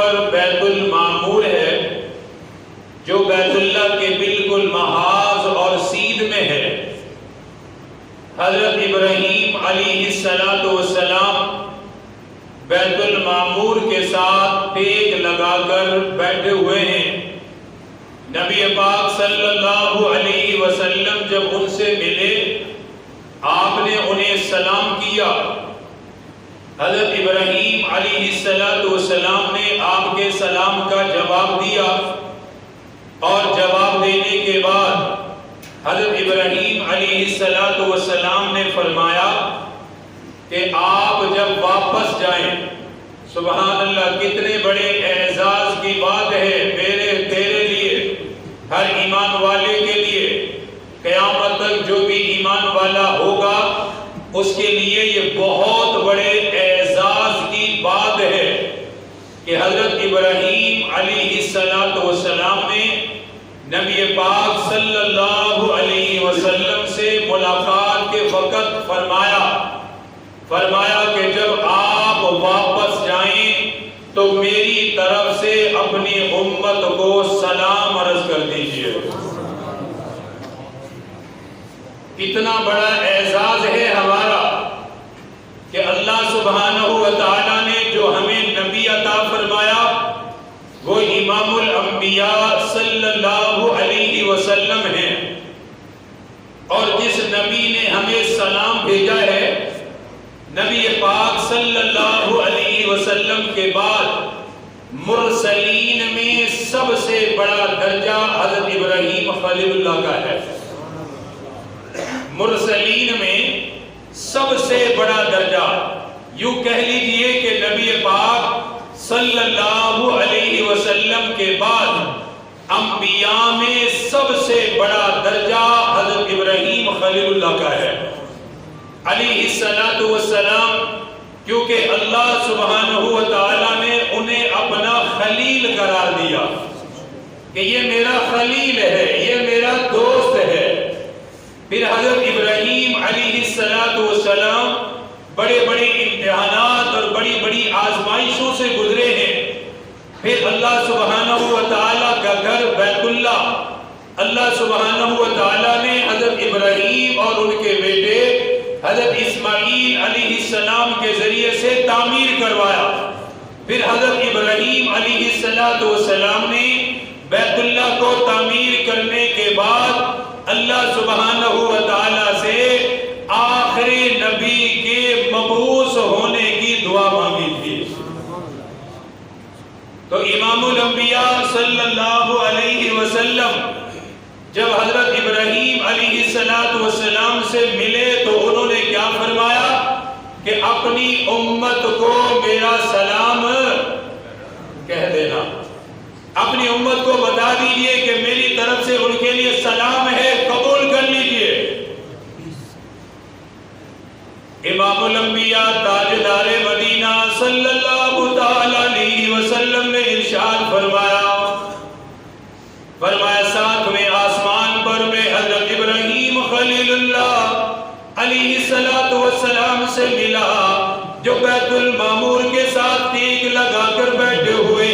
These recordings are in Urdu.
پر بیت المعمور ہے جو بیت اللہ کے بالکل محاذ اور سیدھ میں ہے۔ حضرت ابراہیم علیہ السلام بیت المعمور کے ساتھ ٹیک لگا کر بیٹھے ہوئے ہیں۔ نبی پاک صلی اللہ علیہ وسلم جب ان سے ملے، آپ نے انہیں سلام کیا۔ حضرت ابراہیم علیہ السلام نے آپ کے سلام کا جواب دیا، اور جواب دینے کے بعد حضرت ابراہیم علیہ السلام نے فرمایا کہ آپ جب واپس جائیں، سبحان اللہ، کتنے بڑے اعزاز کی بات ہے تیرے لیے، ہر ایمان والے کے لیے، قیامت تک جو بھی ایمان والا ہوگا اس کے لیے یہ بہت بڑے اعزاز کی بات ہے کہ حضرت ابراہیم علیہ السلام نے نبی پاک صلی اللہ علیہ وسلم سے ملاقات کے وقت فرمایا کہ جب آپ واپس جائیں تو میری طرف سے اپنی امت کو سلام عرض کر دیجئے۔ کتنا بڑا اعزاز ہے ہمارا کہ اللہ سبحانہ و تعالیٰ نے جو ہمیں نبی عطا فرمایا وہ امام الانبیاء صلی اللہ علیہ وسلم ہیں، اور جس نبی نے ہمیں سلام بھیجا ہے، نبی پاک صلی اللہ علیہ وسلم کے بعد مرسلین میں سب سے بڑا درجہ حضرت ابراہیم خلیل اللہ کا ہے۔ مرسلین میں سب سے بڑا درجہ، یوں کہہ لیجئے کہ نبی پاک صلی اللہ علیہ وسلم کے بعد انبیاء میں سب سے بڑا درجہ حضرت ابراہیم خلیل اللہ کا ہے علیہ السلام، کیونکہ اللہ سبحانہ و تعالیٰ نے انہیں اپنا خلیل قرار دیا کہ یہ میرا خلیل ہے، یہ میرا دوست ہے۔ پھر حضرت ابراہیم علیہ السلام بڑے بڑے امتحانات اور بڑی بڑی آزمائشوں سے گزرے ہیں۔ پھر اللہ سبحانہ و تعالیٰ کا گھر بیت اللہ سبحانہ و تعالیٰ نے حضرت ابراہیم اور ان کے بیٹے حضرت اسماعیل علیہ السلام کے ذریعے سے تعمیر کروایا۔ پھر حضرت ابراہیم علیہ السلام نے بیت اللہ کو تعمیر کرنے کے بعد اللہ سبحانہ و تعالیٰ سے آخری نبی کے مبعوث ہونے کی دعا مانگی تھی۔ تو امام الانبیاء صلی اللہ علیہ وسلم جب حضرت ابراہیم علیہ السلام سے ملے تو انہوں نے کیا فرمایا کہ اپنی امت کو میرا سلام کہہ دینا، اپنی امت کو بتا دیجئے کہ میری طرف سے ان کے لیے سلام ہے، قبول کر لیجئے۔ امام الانبیاء تاجدار مدینہ صلی اللہ تعالی علیہ وسلم نے ارشاد فرمایا ساتویں آسمان پر میں حضرت ابراہیم خلیل اللہ علیہ السلام سے ملا، جو بیت المعمور کے ساتھ ٹیک لگا کر بیٹھے ہوئے،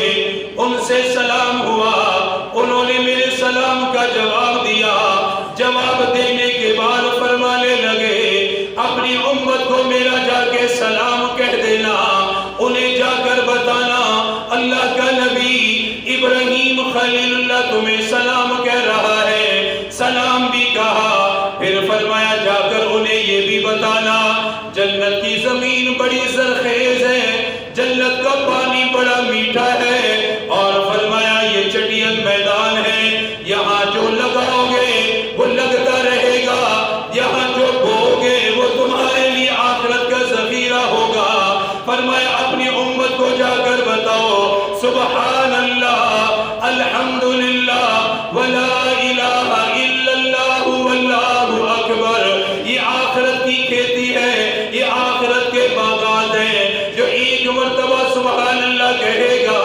ان سے سلام ہوا، انہوں نے میرے سلام کا جواب دیا۔ جواب دینے کے بعد فرمانے لگے اپنی امت کو میرا جا کے سلام کہہ دینا، انہیں جا کر بتانا اللہ کا نبی ابراہیم خلیل اللہ تمہیں سلام کہہ رہا ہے۔ سلام بھی کہا، پھر فرمایا جا کر انہیں یہ بھی بتانا جنت کی زمین بڑی زرخیز ہے، جنت کا پانی بڑا میٹھا ہے، اور فرمایا یہ چٹیل میدان ہے، یہاں جو لگاؤ گے وہ لگتا رہے گا، یہاں جو بو گے وہ تمہارے لیے آخرت کا ذخیرہ ہوگا۔ فرمایا اپنی امت کو جا کر بتاؤ سبحان اللہ الحمدللہ ولا الہ الا اللہ واللہ اکبر، یہ آخرت کی کھیتی ہے، یہ آخرت کے باغات ہیں، جو ایک مرتبہ سبحان اللہ کہے گا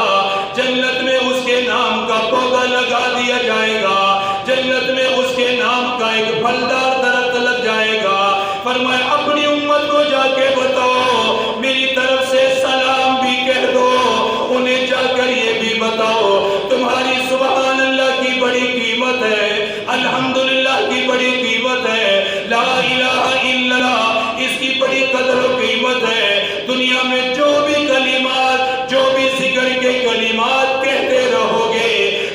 جنت میں اس کے نام کا پودا لگا دیا جائے گا، جنت میں اس کے نام کا ایک پھلدار درخت لگ جائے گا۔ فرمایا اپنی امت کو جا کے بتاؤ میری طرف سے سلام بھی کہہ دو، انہیں جا کر یہ بتاؤ تمہاری سبحان اللہ کی بڑی قیمت ہے، الحمدللہ کی بڑی قیمت ہے، لا الہ الا اللہ اس کی بڑی قدر و قیمت ہے۔ دنیا میں جو بھی کلمات، جو بھی ذکر کے کلمات کہتے رہو گے،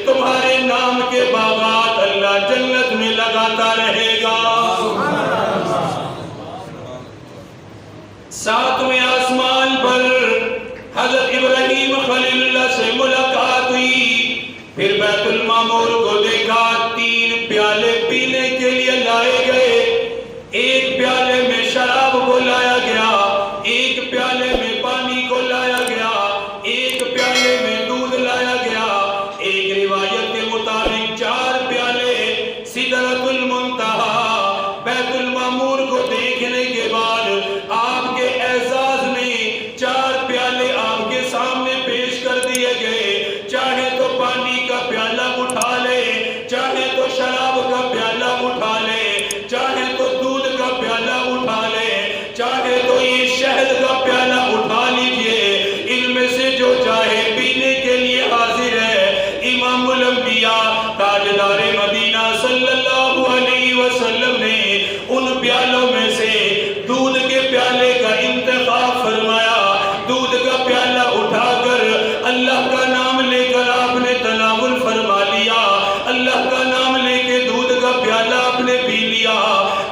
تمہارے نام کے باغات اللہ جنت میں لگاتا رہے گا۔ ساتویں آسمان پر حضرت ابراہیم خلیل اللہ سے ملاقات ہوئی، پھر بیت المعمور کو دیکھا، 3 پیالے پینے کے لیے لائے گئے، ایک پیالے میں شراب کو لایا گیا، ایک پیالے میں پانی کو لایا گیا، ایک پیالے میں دودھ لایا گیا، ایک روایت کے مطابق 4 پیالے سدرۃ المنتہا۔ بیت المعمور کو دیکھنے کے بعد آپ کے اعزاز میں 4 پیالے آپ کے سامنے پیش کر دیے گئے، چاہے تو پانی کا پیالہ اٹھا لے، چاہے تو شراب کا پیالہ اٹھا لے، چاہے تو دودھ کا پیالہ اٹھا لے، چاہے تو یہ شہد کا پیالہ اٹھا لیجئے، ان میں سے جو چاہے پینے کے لیے حاضر ہے۔ امام الانبیاء تاجدار مدینہ صلی اللہ علیہ وسلم نے ان پیالوں میں سے دودھ کے پیالے کا انتخاب فرمایا، دودھ کا پیالہ اٹھا کر اللہ کا نام لے کر آپ نے تناول فرما لیا، اللہ کا نام لے کے دودھ کا پیالہ آپ نے پی لیا۔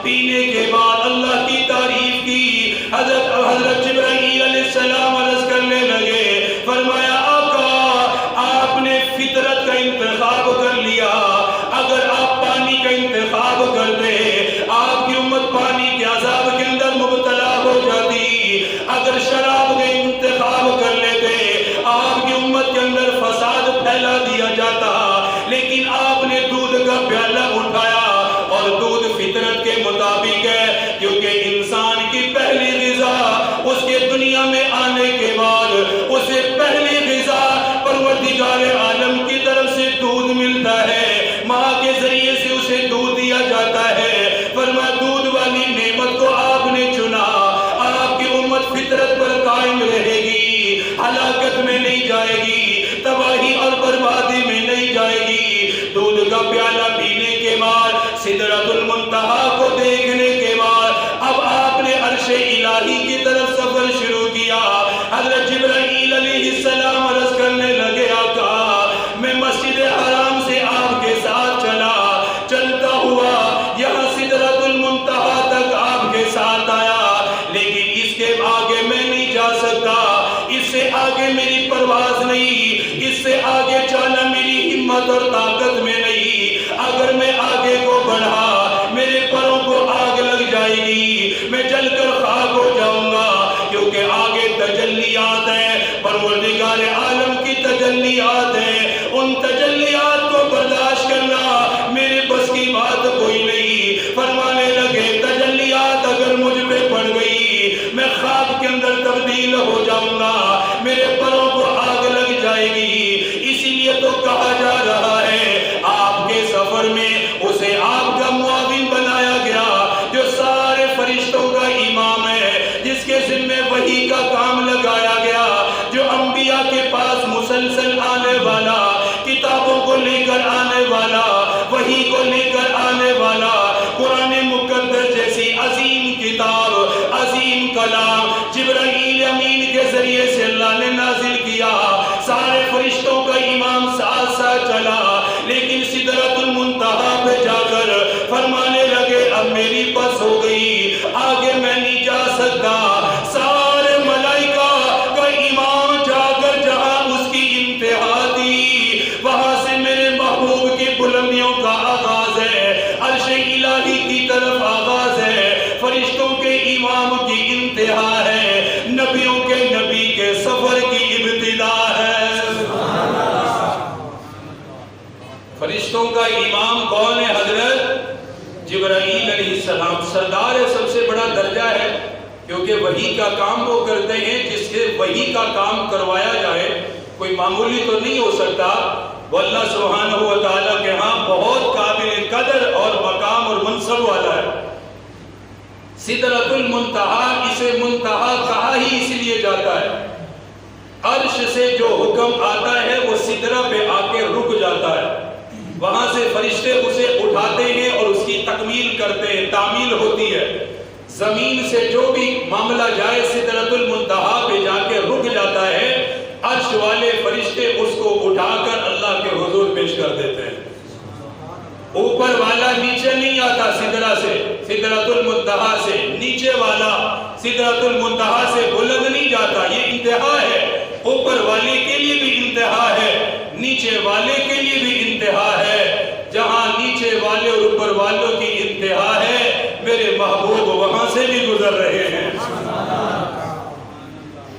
پینے کے بعد اللہ کی تعریف کی، حضرت جبرائیل علیہ السلام عرض کرنے لگے، فرمایا آقا آپ نے فطرت کا انتخاب کر لیا، اگر آپ پانی کا انتخاب کرتے آپ کی امت پانی کے عذاب کے اندر مبتلا ہو جاتی، اگر شراب کا انتخاب کر لیتے آپ کی امت کے اندر فساد پھیلا دیا جاتا، لیکن آپ نے دودھ کا پیالہ اٹھایا، اور دودھ فطرت کے مطابق ہے، کیونکہ انسان کی پہلی غذا اس کے دنیا میں آنے کے بعد اسے پہلی غذا پروردگار عالم کی طرف سے دودھ ملتا ہے، ماں کے ذریعے سے اسے دودھ دیا جاتا ہے۔ فرمایا دودھ والی نعمت کو آپ نے چنا، آپ کی امت فطرت پر قائم رہے گی، ہلاکت میں نہیں جائے گی، تباہی اور بربادی میں نہیں جائے گی۔ دودھ کا پیالہ پینے کے بعد، سدرۃ المنتہا کو دیکھنے کے بعد، اب آپ نے عرش الہی کی طرف سفر شروع کیا۔ حضرت جبرائیل علیہ السلام عرض کرنے لگے آقا میں مسجد حرام سے آپ کے ساتھ چلتا ہوا یہاں سدرۃ المنتہا تک آپ کے ساتھ آیا، لیکن اس کے آگے میں نہیں جا سکتا، اس سے آگے میری پرواز نہیں، اس سے آگے جانا میری ہمت اور طاقت میں نہیں، اگر میں آگے کو بڑھا میرے پروں کو آگ لگ جائے گی، میں جل کر خاک ہو جاؤں گا، کیونکہ آگے تجلیات ہیں، پروردگار عالم کی تجلیات ہیں، ان تجلیات کو برداشت کرنا میرے بس کی بات کوئی نہیں۔ فرمانے لگے تجلیات اگر مجھ پہ پڑ گئی میں خواب کے اندر تبدیل ہو جاؤں گا، میرے پروں کو آگ لگ جائے گی، اسی لیے تو کہا جا رہا ہے آپ کے سفر میں اسے آپ کا معاون بنایا گیا، جو سارے فرشتوں کا امام ہے، جس کے ذمہ وحی کا کام لگایا گیا، جو انبیاء کے پاس مسلسل آنے والا، کتابوں کو لے کر آنے والا، وحی کو لے کر آنے والا، قرآن مقدس جیسی عظیم کتاب، عظیم کلام جبرائیل امین کے ذریعے سے اللہ نے نازل کیا، سارے فرشتوں کا امام ساتھ ساتھ چلا، لیکن سدرۃ المنتہا پہ جا کر فرمانے لگے اب میری بس ہو گئی، آگے میں نہیں جا سکتا۔ سارے ملائکہ کا امام جا کر جہاں اس کی انتہا تھی، وہاں سے میرے محبوب کی بلندیوں کا آغاز ہے، عرش الہی کی طرف آغاز ہے، فرشتوں کے امام کی انتہا ہے، نبیوں کے نبی کے سفر کی ابتدا ہے۔ فرشتوں کا امام کون ہے؟ حضرت جبرائیل علیہ السلام، سردار ہے، سب سے بڑا درجہ ہے، کیونکہ وحی کا کام وہ کرتے ہیں جس سے وحی کا کام کروایا جائے، کوئی معمولی تو نہیں ہو سکتا، وہ اللہ سبحانہ و تعالیٰ کے ہاں بہت قابل قدر اور مقام اور منصب والا ہے۔ سدرۃ المنتہا، اسے منتہا کہا ہی اس لیے جاتا ہے عرش سے جو حکم آتا ہے وہ سدرہ پہ آ کے رک جاتا ہے، وہاں سے فرشتے اسے اٹھاتے ہیں اور اس کی تکمیل کرتے ہیں، تعمیل ہوتی ہے۔ زمین سے جو بھی معاملہ جائے سدرۃ المنتہا پہ جا کے رک جاتا ہے، عرش والے فرشتے اس کو اٹھا کر اللہ کے حضور پیش کر دیتے ہیں۔ اوپر والا نیچے نہیں آتا سدرہ سے، سدرۃ المنتہا سے، نیچے والا سدرۃ المنتہا سے بلند نہیں جاتا، یہ انتہا ہے۔ اوپر والے کے لیے بھی انتہا ہے، نیچے والے کے لیے بھی انتہا ہے۔ جہاں نیچے والے اور اوپر والوں کی انتہا ہے، میرے محبوب وہاں سے بھی گزر رہے ہیں،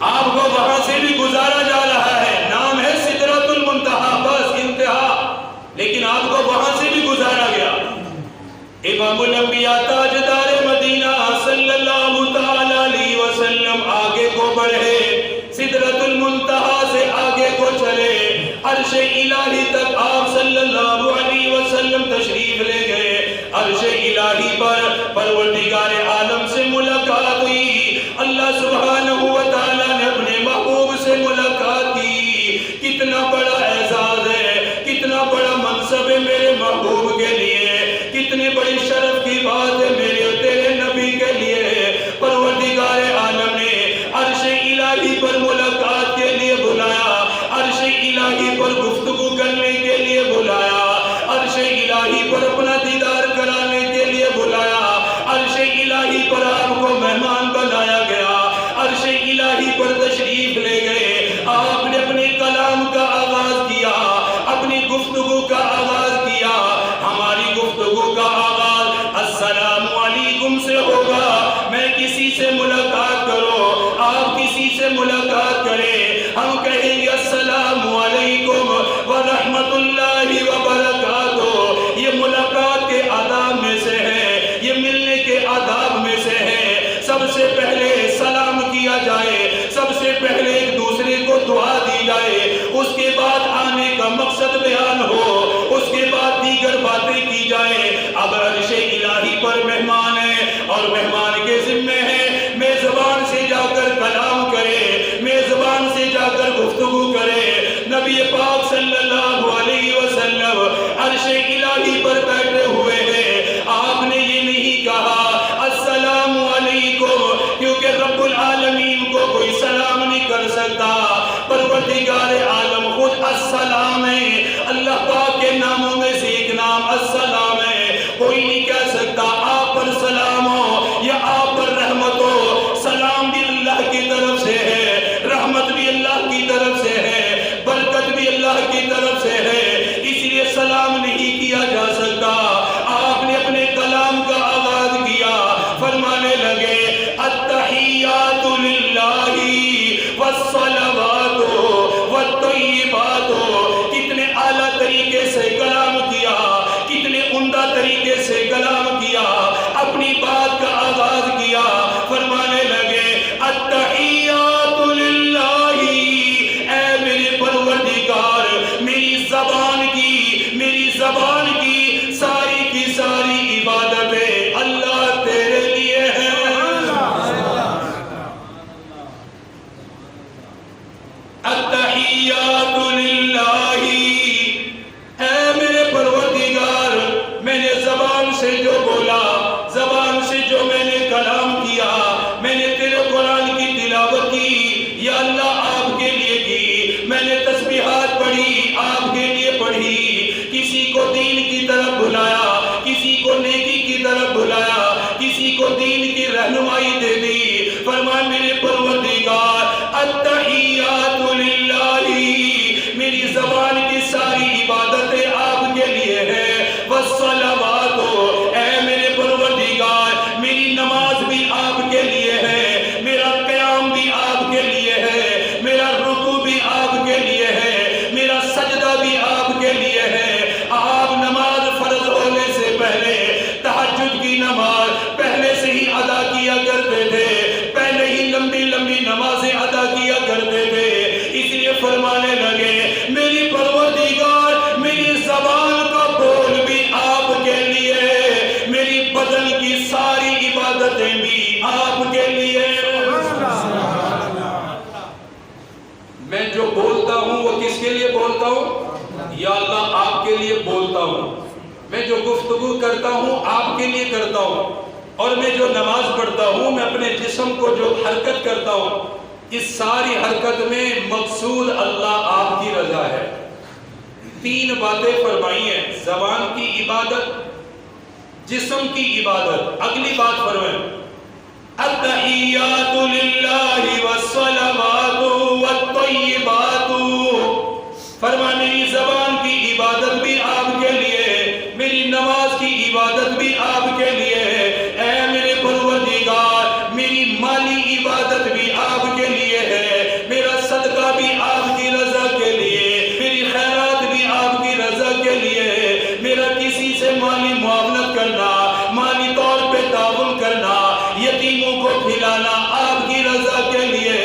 آپ کو وہاں سے بھی گزارا جا رہا ہے۔ نام ہے سدرۃ المنتہا، بس انتہا، لیکن آپ کو وہاں سے بھی گزارا گیا۔ امام الانبیاء تاجدار مدینہ صلی اللہ تعالی علیہ وسلم آگے کو بڑھے، سدرۃ المنتہا سے آگے کو چلے، عرش الہی تک آپ صلی اللہ علیہ وسلم تشریف لے گئے۔ عرش الہی پر پروردگار عالم سے ملاقات ہوئی، اللہ سبحانہ وتعالی نے اپنے محبوب سے ملاقات کی۔ کتنا بڑا اعزاز ہے، کتنا بڑا منصب ہے میرے محبوب کے لیے، کتنی بڑی شرف کی بات ہے میرے تیرے نبی کے لیے۔ پروردگار عالم نے عرش الہی پر ملاقات کے لیے بلایا، عرش الہی پر گفتگو کرنے کے لیے بلایا، عرش الہی پر اپنا دیدار کرانے کے لیے بلایا، عرش الہی پر آپ کو مہمان بنایا گیا، عرش الہی پر تشریف لے گئے۔ آپ نے اپنے کلام کا آغاز کیا، اپنی گفتگو کا آغاز کیا۔ ہماری گفتگو کا آغاز السلام علیکم سے ہوگا۔ میں کسی سے ملاقات کرو، آپ کسی سے ملاقات کریں، ہم کہیں گے السلام علیکم ورحمت اللہ وبرکاتہ۔ یہ ملاقات کے آداب میں سے ہے، یہ ملنے کے آداب میں سے ہے۔ سب سے پہلے سلام کیا جائے، سب سے پہلے ایک دوسرے کو دعا دی جائے، اس کے بعد آنے کا مقصد بیان ہو، اس کے بعد دیگر باتیں کی جائیں۔ اب عرش الہی پر مہمان ہے اور مہمان کے ذمے ہے میزبان سے جا کر کلام کرے، میزبان سے جا کر گفتگو کرے۔ نبی پاک صلی اللہ علیہ وسلم عرش الہی پر بیٹھے ہوئے ہیں، آپ نے یہ نہیں کہا السلام علیکم، کیونکہ رب العالمین کو کوئی سلام نہیں کر سکتا۔ پروردگار عالم خود السلام ہے، اللہ پاک کے ناموں میں سے ایک نام السلام ہے۔ کوئی نہیں کہہ سکتا آپ پر سلام ہو یا آپ پر رحمت ہو۔ سلام بھی اللہ کی طرف سے ہے، رحمت بھی اللہ کی طرف سے ہے، برکت بھی اللہ کی طرف سے ہے، اس لیے سلام نہیں کیا جا سکتا۔ آپ نے اپنے کلام کا آغاز کیا، فرمانے لگے التحیات للہ والصلوات والطیبات۔ کتنے اعلیٰ طریقے سے کلام کیا، کتنے عمدہ طریقے سے کلام کیا، اپنی بات کا آغاز کیا، فرمانے لگے التحیات للہ، اے میرے پروردگار میری زبان کی ساری کی ساری عبادتیں اللہ تیرے لیے ہیں۔ التحیات للہ، اے میرے پروردگار میں نے زبان سے جو بولا، زبان سے جو میں نے کلام کیا، میں نے تیرے قرآن کی تلاوت کی، یا اللہ آپ کے لیے کی، میں نے تسبیحات پڑھی آپ کے لیے پڑھی، کسی کو دین کی طرف بلایا، کسی کو نیکی کی طرف بلایا، کسی کو دین کی رہنمائی دے دی۔ فرمائے میرے پروردگار التحیات للہ، میری زبان کی ساری عبادتیں آپ کے لیے ہیں، والصلوات، اے میرے پروردگار میری نماز بھی آپ کے لیے ہے، میرا قیام بھی آپ کے لیے ہے، میرا رکوع بھی آپ کے لیے ہے، میرا سجدہ بھی آپ کے لیے ہے۔ آپ نماز فرض ہونے سے پہلے تہجد کی نماز پہلے سے ہی ادا کیا کرتے تھے، پہلے ہی لمبی لمبی نمازیں ادا کیا کرتے تھے، اس لیے فرمانے لگے میری پروردگار میری زبان کا بول بھی آپ کے لیے، میری بدن کی ساری عبادتیں بھی آپ کے لیے۔ میں ہوں وہ کس کے لیے بولتا ہوں؟ یا اللہ آپ کے لیے بولتا ہوں. میں جو گفتگو کرتا ہوں آپ کے لیے کرتا ہوں. اور میں جو نماز پڑھتا ہوں، میں اپنے جسم کو جو حرکت کرتا ہوں، اس ساری حرکت میں مقصود اللہ آپ کی رضا ہے. 3 باتیں فرمائی ہیں: زبان کی عبادت، جسم کی عبادت. اگلی بات فرمائیں: التحیات للہ والصلوات والطیبات. فرمایا میری زبان کی عبادت بھی آپ کے لیے، میری نماز کی عبادت بھی آپ کے لیے. اے میرے پروردگار، میری مالی عبادت بھی آپ کے لیے ہے، میرا صدقہ بھی آپ کی رضا کے لیے، میری خیرات بھی آپ کی رضا کے لیے، میرا کسی سے مالی معاونت کرنا، مالی طور پہ تعاون کرنا، یتیموں کو کھلانا آپ کی رضا کے لیے،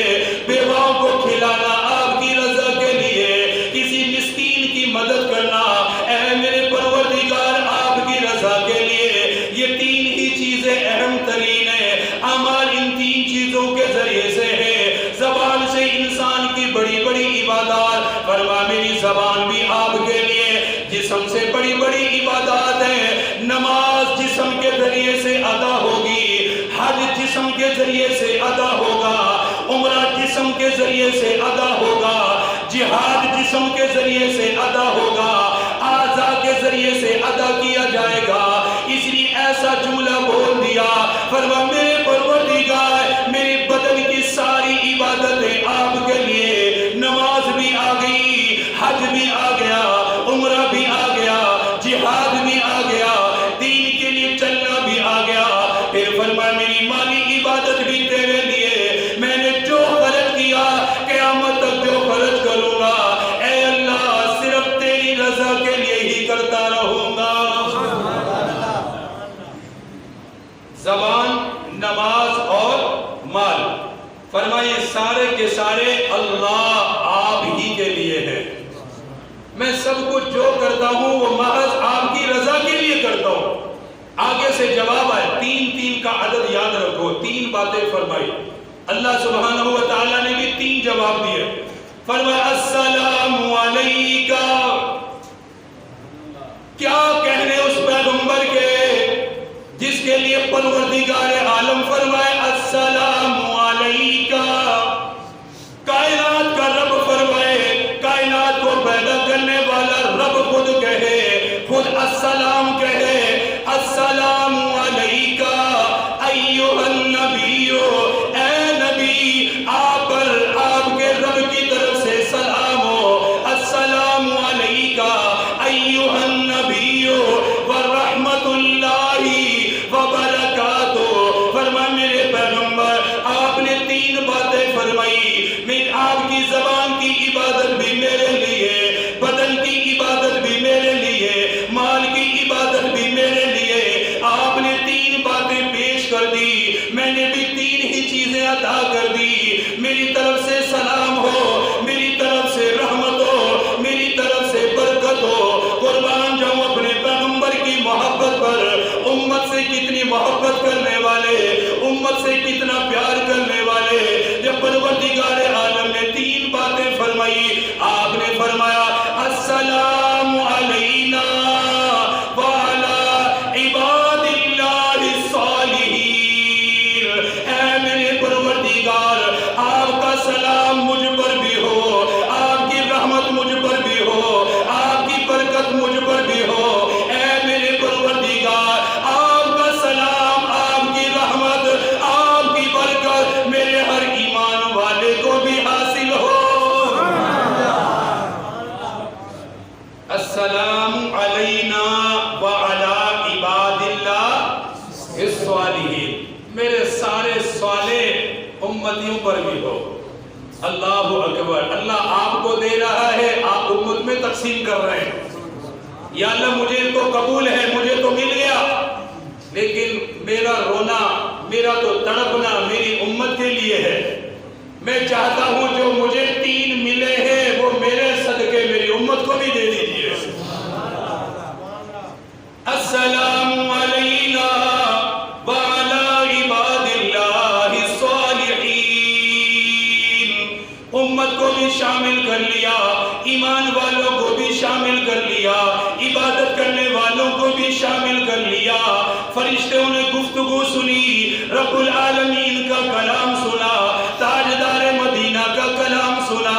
بیواؤں کو کھلانا آپ کی رضا کے لیے، کسی مسکین کی مدد کرنا اے میرے پروردگار آپ کی رضا کے لیے. یہ 3 ہی چیزیں اہم ترین ہیں. اعمال ان 3 چیزوں کے ذریعے سے ہے. زبان سے انسان کی بڑی بڑی عبادات، فرما میری زبان بھی آپ کے لیے. جسم سے بڑی بڑی عبادات ہیں. نماز جسم کے ذریعے سے ادا ہوگی، حج جسم کے ذریعے سے ادا ہوگا، عمرہ جسم کے ذریعے سے ادا ہوگا، جہاد جسم کے ذریعے سے ادا ہوگا، اعضاء کے ذریعے سے ادا کیا جائے گا. اس لیے ایسا جملہ بول دیا، فرما میرے پروردگار میرے بدن کی ساری عبادتیں آپ کے لیے. نماز بھی آ گئی، حج بھی آ گیا، عمرہ بھی آ گیا، جہاد بھی آ گیا، دین کے لیے چلنا بھی آ گیا. پھر فرمایا میری مالی عبادت بھی تیرے لیے. میں نے جو خرچ کیا قیامت تک جو خرچ کروں گا اے اللہ صرف تیری رضا کے لیے ہی کرتا رہوں گا. زبان، نماز اور مال، فرمائے سارے کے سارے اللہ آپ ہی کے لیے ہیں. میں سب کچھ جو کرتا ہوں وہ محض آپ کی رضا کے لیے کرتا ہوں. آگے سے جواب آئے، 3 کا عدد یاد رکھو. 3 باتیں فرمائی. اللہ سبحانہ و تعالیٰ نے بھی 3 جواب دیے. فرمایا السلام علیکہ. کیا کہنے اس پیغمبر کے جس کے لیے پروردگار عالم فرمائے السلام علیکہ. کائنات کا رب فرمائے، کائنات کو پیدا کرنے والا رب خود کہے، خود السلام کہے. السلام علیکہ ایھا النبی. اے نبی آپ پر آپ کے رب کی طرف سے سلام ہو. السلام علیکہ ایھا النبی ورحمۃ اللہ وبرکاتہ. فرمایا میرے پیغمبر آپ نے 3 باتیں فرمائی. آپ کی زبان کی عبادت بھی میرے لیے، بدن کی عبادت بھی میرے لیے، مال کی عبادت بھی میرے لیے. آپ نے 3 باتیں پیش کر دی، میں نے بھی 3 ہی چیزیں عطا کر دی. میری طرف سے سلام ہو، میری طرف سے رحمت ہو، میری طرف سے برکت ہو. قربان جاؤں اپنے پیغمبر کی محبت پر. امت سے کتنی محبت کرنے والے، امت سے کتنا پیار کرنے والے. جب پروردگار عالم نے 3 باتیں فرمائی، آپ نے فرمایا السلام علینا وعلی عباد اللہ الصالحین. اے میرے پروردگار آپ کا سلام مجھ پر بھی ہو، آپ کی رحمت مجھ پر بھی ہو، آپ کی برکت مجھ پر بھی ہو. اے میرے پروردگار آپ کا سلام، آپ کی رحمت، آپ کی برکت میرے ہر ایمان والے کو بھی حاصل ہو. السلام علینا وعلی عباد اللہ الصالحین. میرے سارے صالح امتیوں پر بھی ہو. اللہ اکبر. اللہ آپ کو دے رہا ہے، آپ امت میں تقسیم کر رہے ہیں. یا اللہ مجھے تو قبول ہے، مجھے تو مل گیا، لیکن میرا رونا، میرا تو تڑپنا میری امت کے لیے ہے. میں چاہتا ہوں جو مجھے 3 ملے ہیں وہ میرے صدقے میری امت کو بھی دے دیجیے. السلام علینا وعلی عباد اللہ الصالحین. امت کو بھی شامل کر لیا. ایمان والوں کو بھی شامل کر لیا، عبادت کرنے والوں کو بھی شامل کر لیا۔ فرشتوں نے گفتگو سنی، رب العالمین کا کلام سنا، تاجدار مدینہ کا کلام سنا۔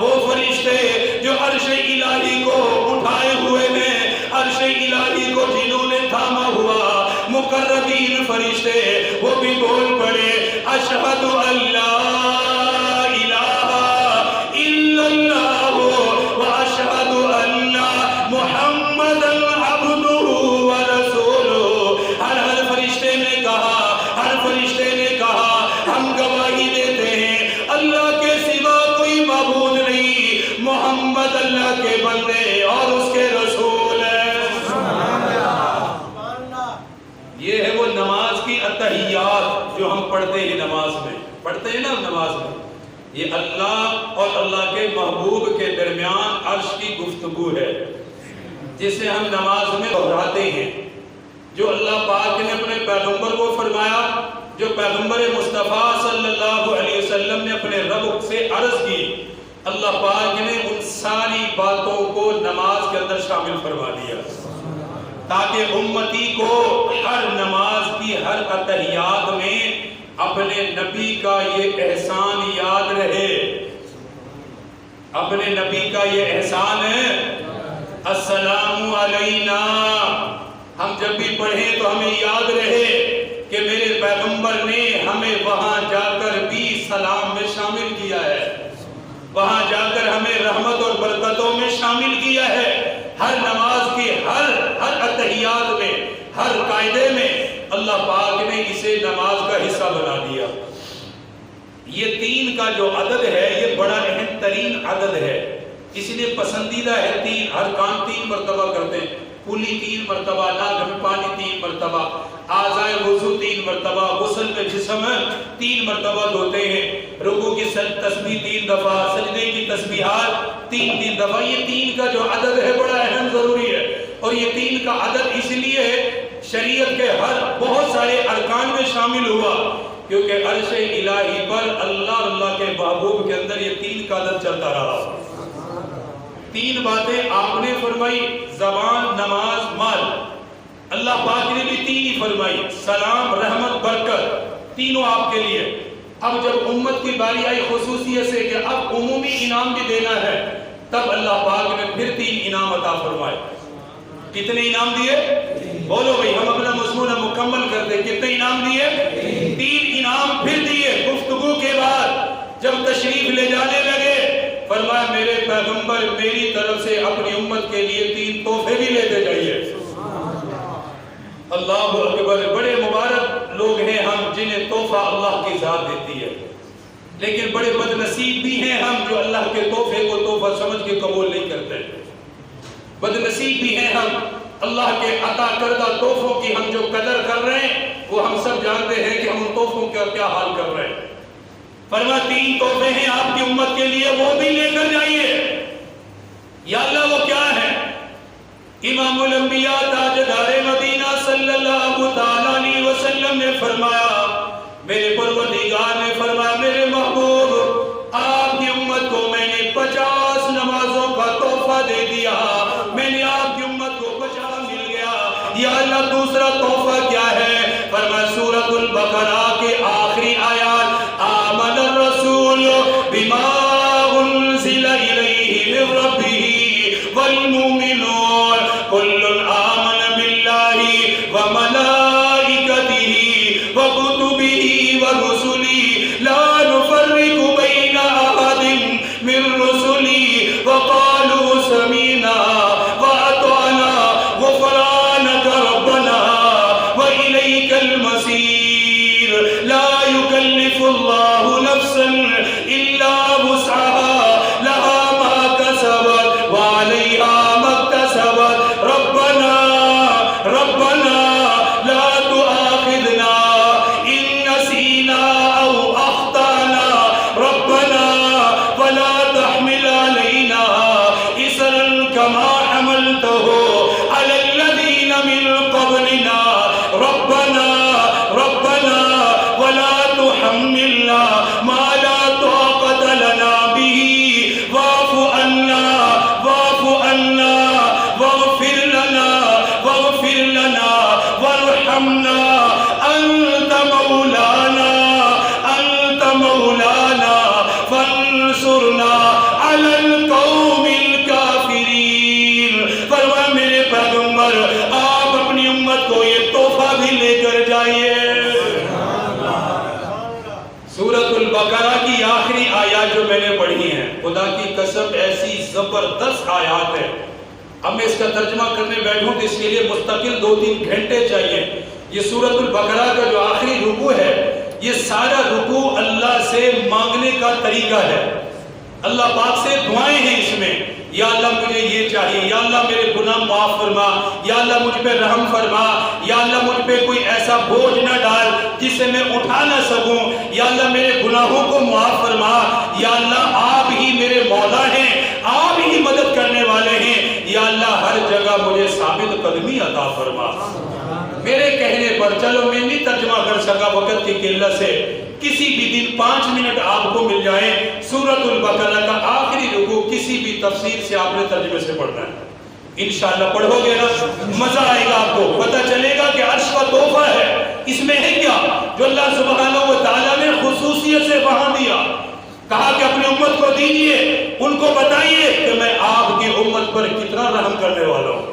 وہ فرشتے جو عرش الہی کو اٹھائے ہوئے ہیں، عرش الہی کو جنہوں نے تھاما ہوا، مقربین فرشتے، وہ بھی بول پڑے اشہد اللہ جو ہم پڑھتے ہیں نماز میں، پڑھتے ہیں نا نماز میں، یہ اللہ اور اللہ کے محبوب کے درمیان عرش کی گفتگو ہے، جسے ہم نماز میں دہراتے ہیں۔ جو اللہ پاک نے اپنے پیغمبر کو فرمایا، جو پیغمبر مصطفیٰ صلی اللہ علیہ وسلم نے اپنے رب سے عرض کی، اللہ پاک نے ان ساری باتوں کو نماز کے اندر شامل فرما دیا، تاکہ امتی کو ہر نماز کی ہر اتحیات میں اپنے نبی کا یہ احسان یاد رہے۔ اپنے نبی کا یہ احسان ہے، السلام علینا، ہم جب بھی پڑھیں تو ہمیں یاد رہے کہ میرے پیغمبر نے ہمیں وہاں جا کر بھی سلام میں شامل کیا ہے، وہاں جا کر ہمیں رحمت اور برکتوں میں شامل کیا ہے۔ ہر نماز کی ہر اتحیات میں، ہر قاعدے میں اللہ پاک نے اسے نماز کا حصہ بنا دیا۔ یہ تین کا جو عدد ہے یہ بڑا اہم ترین عدد ہے، اس لیے پسندیدہ ہے۔ تین ارکان 3 مرتبہ کرتے ہیں، کلی 3 مرتبہ، ناک میں پانی 3 مرتبہ، اعضائے وضو 3 مرتبہ، غسل میں جسم 3 مرتبہ دھوتے ہیں، رکوع کی تسبیح 3 دفعہ، سجدے کی تسبیحات 3 دفعہ۔ یہ 3 کا جو عدد ہے بڑا اہم ضروری ہے، اور یہ 3 کا عدد اس لیے ہے شریعت کے ہر بہت سارے ارکان میں شامل ہوا، کیونکہ عرش الہی پر اللہ کے محبوب کے اندر یہ 3 کا عدد چلتا رہا۔ 3 باتیں آپ نے فرمائی، زبان، نماز، مال۔ اللہ پاک نے بھی 3 ہی فرمائی، سلام، رحمت، برکت، تینوں آپ کے لیے۔ اب جب امت کی باری آئی خصوصیت سے کہ اب عمومی انعام بھی دینا ہے، تب اللہ پاک نے پھر 3 انعام عطا فرمائے۔ کتنے انعام دیے؟ بولو بھئی، ہم اپنا مضمون مکمل کرتے ہیں۔ کتنے انعام دیے؟ 3 انعام پھر دیے۔ گفتگو کے بعد جب تشریف لے جانے لگے، فرمایا میرے پیغمبر میری طرف سے اپنی امت کے لیے 3 تحفے بھی لیتے جائیے۔ اللہ اکبر، بڑے مبارک لوگ ہیں ہم جنہیں تحفہ اللہ کی ذات دیتی ہے، لیکن بڑے بد نصیب بھی ہیں ہم جو اللہ کے تحفے کو تحفہ سمجھ کے قبول نہیں کرتے۔ بد نصیب بھی ہیں ہم، اللہ کے عطا کردہ تحفوں کی ہم جو قدر کر رہے ہیں وہ ہم سب جانتے ہیں کہ ہم ان تحفوں کا کیا حال کر رہے ہیں۔ فرمایا 3 تحفے ہیں آپ کی امت کے لیے، وہ بھی لے کر جائیے۔ یا اللہ وہ کیا ہے؟ امام الانبیاء تاجدار مدینہ صلی اللہ تعالیٰ علیہ وسلم نے فرمایا، میرے پروردگار نے فرمایا میرے محبوب آپ کی امت کو میں نے 50 نمازوں کا تحفہ دے دیا، میں نے آپ کی امت کو 50 مل گیا۔ یا اللہ دوسرا تحفہ کیا ہے؟ فرمایا سورۃ البقرہ کے آخری آیات، آمن الرسول بما انزل الیہ من ربہ والمؤمنون کل آمن باللہ وملائکتہ وکتبہ ورسلہ لا نفرق بین احد من رسلہ وقالوا سمعنا واطعنا غفرانک ربنا وإلیک المصیر لا یکلف اللہ نفسا الا وسعها لها ما کسبت وعلیہا ما اکتسبت ربنا لا تؤاخذنا ان نسینا او اخطانا ربنا ولا تحمل علینا اصرا كما حملته على الذین من قبلنا ربنا ولا تحملنا ما لا طاقة لنا به واعف عنا البقرہ کی آخری آیات جو میں نے پڑھی ہیں، خدا کی قسم ایسی زبردست آیات ہے. اب میں اس کا ترجمہ کرنے بیٹھوں تو اس کے لیے مستقل 2-3 گھنٹے چاہیے. یہ سورۃ البقرہ کا جو آخری رکوع ہے، یہ سارا رکوع اللہ سے مانگنے کا طریقہ ہے. اللہ پاک سے دعائیں ہیں اس میں. یا اللہ مجھے یہ چاہیے، یا اللہ میرے گناہ معاف فرما، یا اللہ مجھ پہ رحم فرما، یا اللہ مجھ پہ کوئی ایسا بوجھ نہ ڈال جسے میں اٹھا نہ سکوں، یا اللہ میرے گناہوں کو معاف فرما، یا اللہ آپ ہی میرے مولا ہیں، آپ ہی مدد کرنے والے ہیں، یا اللہ ہر جگہ مجھے ثابت قدمی عطا فرما. میرے کہنے پر، چلو میں نہیں ترجمہ کر سکا وقت کی قلت سے، کسی بھی دن 5 منٹ آپ کو مل جائیں، سورۃ البقرہ کا آخری رکوع کسی بھی تفسیر سے آپ نے ترجمے سے پڑھنا ہے. انشاءاللہ پڑھو گے نا، مزہ آئے گا، آپ کو پتہ چلے گا کہ عرش کا تحفہ ہے. اس میں ہے کیا جو اللہ سبحانہ و تعالیٰ نے خصوصیت سے وہاں دیا. کہا کہ اپنی امت کو دیجئے، ان کو بتائیے کہ میں آپ کی امت پر کتنا رحم کرنے والا ہوں.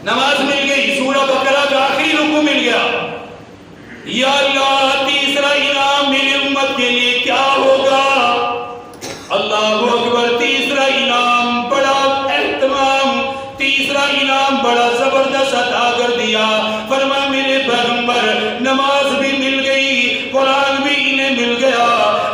نماز مل گئی، سورہ بقرہ کا آخری رکوع مل گیا. یا اللہ تیسرا انعام میری امت کے لیے کیا ہوگا؟ اللہ اکبر. تیسرا انعام بڑا اہتمام، تیسرا انعام بڑا زبردست عطا کر دیا. فرمایا میرے پیغمبر نماز بھی مل گئی، قرآن بھی انہیں مل گیا،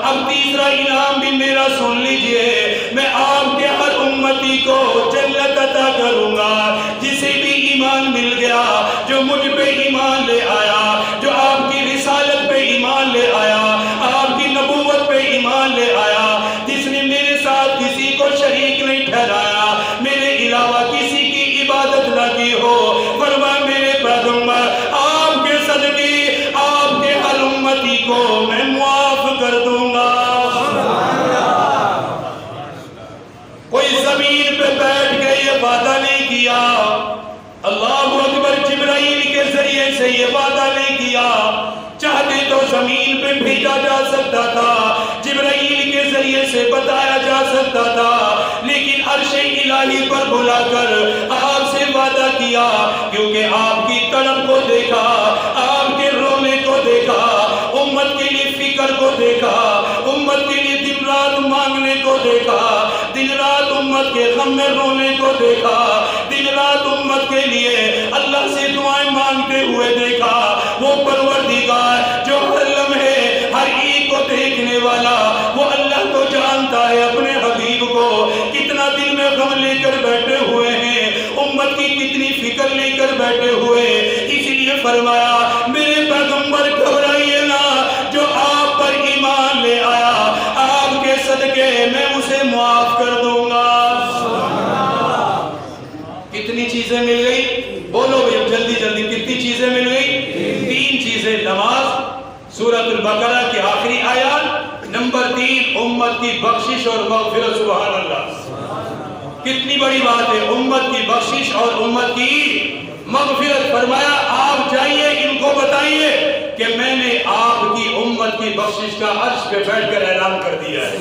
اب تیسرا انعام بھی میرا سن لیجئے. میں آپ کے ہر امتی کو جنت عطا کروں گا. جسے بھی ایمان مل گیا، جو مجھ پہ ایمان لے آیا، جو آپ کی رسالت پہ ایمان لے آیا، آپ کی نبوت پہ ایمان لے آیا، جس نے میرے ساتھ کسی کو شریک نہیں ٹھہرایا، میرے علاوہ کسی کی عبادت نہ کی ہو، فرمایا میرے پیغمبر آپ کے صدقے آپ کے ہر امتی کو میں معاف کر دوں گا. کوئی زمین پہ بیٹھ کے یہ وعدہ نہیں کیا، اللہ اکبر، جبرائیل کے ذریعے سے یہ وعدہ نہیں کیا. چاہتے تو زمین پہ بھیجا جا سکتا تھا، جبرائیل کے ذریعے سے بتایا جا سکتا تھا، لیکن عرش الہی پر بلا کر آپ سے وعدہ کیا، کیونکہ آپ کی تڑپ کو دیکھا، آپ کے رونے کو دیکھا، امت کے لیے فکر کو دیکھا، امت کے لیے دن رات مانگنے کو دیکھا، دن رات امت کے غم میں رونے کو دیکھا، دن رات امت کے لیے اللہ سے دعائیں مانگتے ہوئے دیکھا. وہ پروردگار جو ہر لمحے ہر ایک کو دیکھنے والا، وہ اللہ کو جانتا ہے اپنے حبیب کو کتنا دل میں غم لے کر بیٹھے ہوئے ہیں، امت کی کتنی فکر لے کر بیٹھے ہوئے. اس لیے فرمایا میرے پیغمبر گھبرائیے نہ، جو آپ پر ایمان لے آیا آپ کے صدقے میں اسے معاف کر دوں گا. کتنی چیزیں مل گئی؟ بولو بھئی جلدی جلدی، کتنی چیزیں مل گئی؟ 3 چیزیں. نماز، سورۃ البقرہ کی آخری آیات، نمبر 3 امت کی بخشش اور مغفرت. سبحان اللہ، کتنی بڑی بات ہے، امت کی بخشش اور امت کی مغفرت. فرمایا آپ جائیے ان کو بتائیے کہ میں نے آپ کی امت کی بخشش کا عرش پہ بیٹھ کر اعلان کر دیا ہے.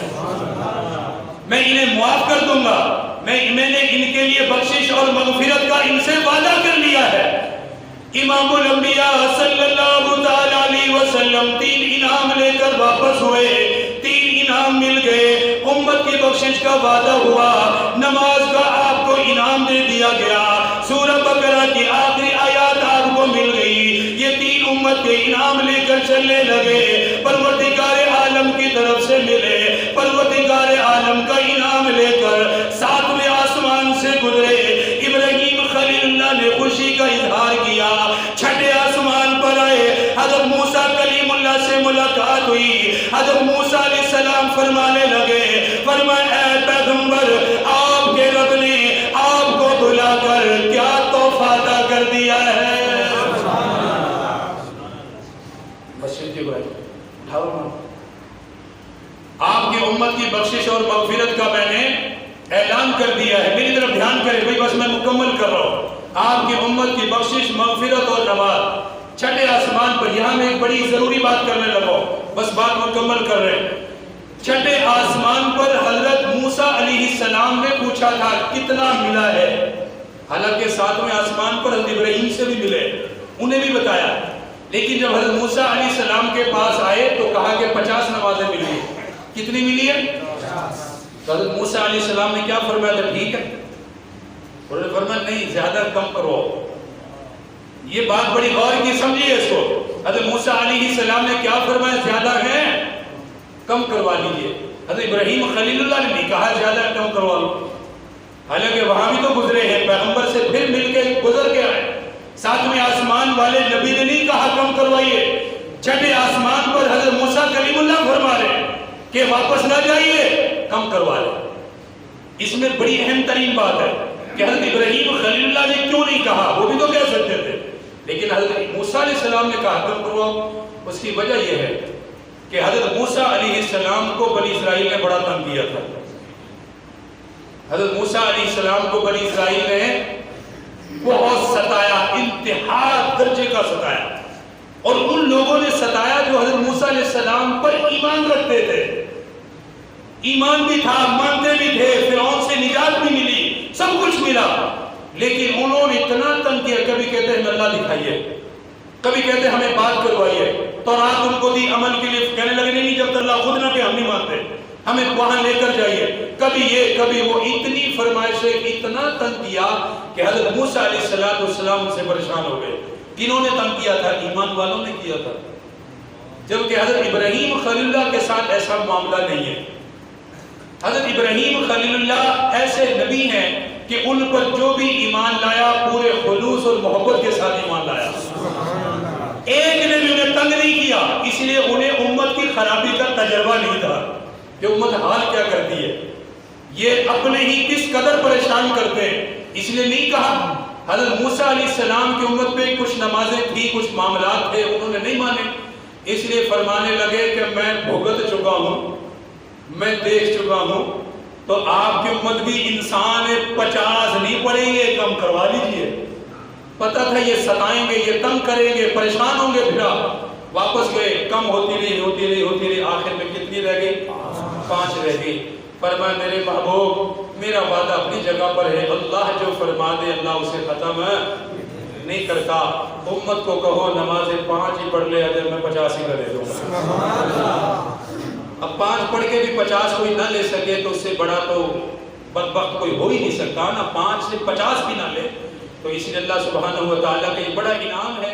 میں انہیں معاف کر دوں گا، میں نے ان کے لیے بخشش اور مغفرت کا ان سے وعدہ کر لیا ہے. امام الانبیاء صلی اللہ تعالیٰ علیہ وسلم 3 انعام لے کر واپس ہوئے. 3 انعام مل گئے. امت کی بخشش کا وعدہ ہوا، نماز کا آپ کو انعام دے دیا گیا، سورہ بقرہ کی آخری آیات آپ کو مل گئی. یہ 3 امت کے انعام لے کر چلنے لگے، پروردگار عالم کی طرف سے ملے. پروردگار عالم کا انعام لے کر 7ویں آسمان سے گزرے. ابراہیم خلیل اللہ نے خوشی کا اظہار کیا. 6ٹھے آسمان پر آئے، حضرت موسیٰ کلیم اللہ سے ملاقات ہوئی. حضرت موسیٰ علیہ السلام فرمانے لگے، فرمایا اے پیغمبر آپ کے رب نے آپ کو بلا کر کیا تحفہ عطا کر دیا ہے. آپ کی امت کی بخشش اور مغفرت کا میں نے اعلان کر دیا ہے. میری طرف دھیان کریں بھئی، بس میں مکمل کر رہا ہوں. آپ کی امت کی بخشش، مغفرت اور نماز 6ٹھے آسمان پر. یہاں میں ایک بڑی ضروری بات کرنے لگا ہوں، بس بات مکمل کر رہے ہیں. 6ٹھے آسمان پر حضرت موسیٰ علیہ السلام نے پوچھا تھا کتنا ملا ہے. حالانکہ 7ویں آسمان پر حضرت ابراہیم سے بھی ملے، انہیں بھی بتایا. لیکن جب حضرت موسیٰ علیہ السلام کے پاس آئے تو کہا کہ 50 نمازیں ملی ہیں. کتنی ملی ہے؟ 50. تو حضرت موسیٰ علیہ السلام نے کیا فرمایا تھا؟ ٹھیک ہے. انہوں نے فرمایا نہیں زیادہ کم کرو. یہ بات بڑی غور کی سمجھیے اس کو. حضرت موسیٰ علیہ السلام نے کیا فرمایا؟ زیادہ ہے کم کروا لیجیے. حضرت ابراہیم خلیل اللہ نے نہیں کہا زیادہ کم کروا لو. حالانکہ وہاں بھی تو گزرے ہیں، پیغمبر سے پھر مل کے گزر کے آئے. ساتویں آسمان والے نبی نے نہیں کہا کم کروائیے. چھٹے آسمان پر حضرت موسیٰ کلیم اللہ فرما رہے کہ واپس نہ جائیے، کم کروا لیں. اس میں بڑی اہم ترین بات ہے کہ حضرت ابراہیم خلیل اللہ نے کیوں نہیں کہا؟ وہ بھی تو کہہ سکتے تھے، لیکن حضرت موسیٰ علیہ السلام نے کہا کم کرواؤ. اس کی وجہ یہ ہے کہ حضرت موسیٰ علیہ السلام کو بنی اسرائیل نے بڑا تنگ کیا تھا. حضرت موسیٰ علیہ السلام کو بنی اسرائیل نے بہت ستایا، انتہا درجے کا ستایا. اور ان لوگوں نے ستایا جو حضرت موسیٰ علیہ السلام پر ایمان رکھتے تھے. ایمان بھی تھا، مانتے بھی تھے، فرعون سے نجات بھی ملی، سب کچھ ملا، لیکن انہوں نے اتنا تنگ کیا. کبھی کہتے ہیں اللہ دکھائیے، کبھی کہتے ہیں ہمیں بات کروائیے. تورات ان کو دی عمل کے لیے، کہنے لگے نہیں جب تک اللہ خود نہ کہ ہم نہیں مانتے، ہمیں وہاں لے کر جائیے. کبھی یہ کبھی وہ، اتنی فرمائشیں، اتنا تنگ کیا کہ حضرت موسیٰ علیہ السلام ان سے پریشان ہو گئے. کنہوں نے تنگ کیا تھا؟ ایمان والوں نے کیا تھا. جبکہ حضرت ابراہیم خلیل اللہ کے ساتھ ایسا معاملہ نہیں ہے. حضرت ابراہیم خلیل اللہ ایسے نبی ہیں کہ ان پر جو بھی ایمان لایا پورے خلوص اور محبت کے ساتھ ایمان لایا. ایک نے بھی انہیں تنگ نہیں کیا، اس لیے انہیں امت کی خرابی کا تجربہ نہیں تھا کہ امت حال کیا کرتی ہے، یہ اپنے ہی کس قدر پریشان کرتے ہیں. اس لیے نہیں کہا. حضرت موسیٰ علیہ السلام کی امت پہ کچھ نمازیں تھی، کچھ معاملات تھے، انہوں نے نہیں مانے. اس لیے فرمانے لگے کہ میں بھگت چکا ہوں، میں دیکھ چکا ہوں. تو آپ کی امت بھی انسان 50 نہیں پڑیں گے، کم کروا لیجئے. پتہ تھا یہ ستائیں گے، یہ تنگ کریں گے، پریشان ہوں گے. پھر واپس گئے، کم ہوتی رہی. آخر میں کتنی رہ گئی؟ 5 رہ گئی. فرمایا میرے محبوب میرا وعدہ اپنی جگہ پر ہے، اللہ جو فرما دے اللہ اسے ختم نہیں کرتا. امت کو کہو نمازیں 5 ہی پڑھ لے، اجر میں 50 ہی کا دے دوں گا. اب 5 پڑھ کے بھی 50 کوئی نہ لے سکے تو اس سے بڑا تو بدبخت کوئی ہو ہی نہیں سکتا نا. 5 سے 50 بھی نہ لے تو اس لیے اللہ سبحانہ و تعالیٰ کا یہ بڑا انعام ہے.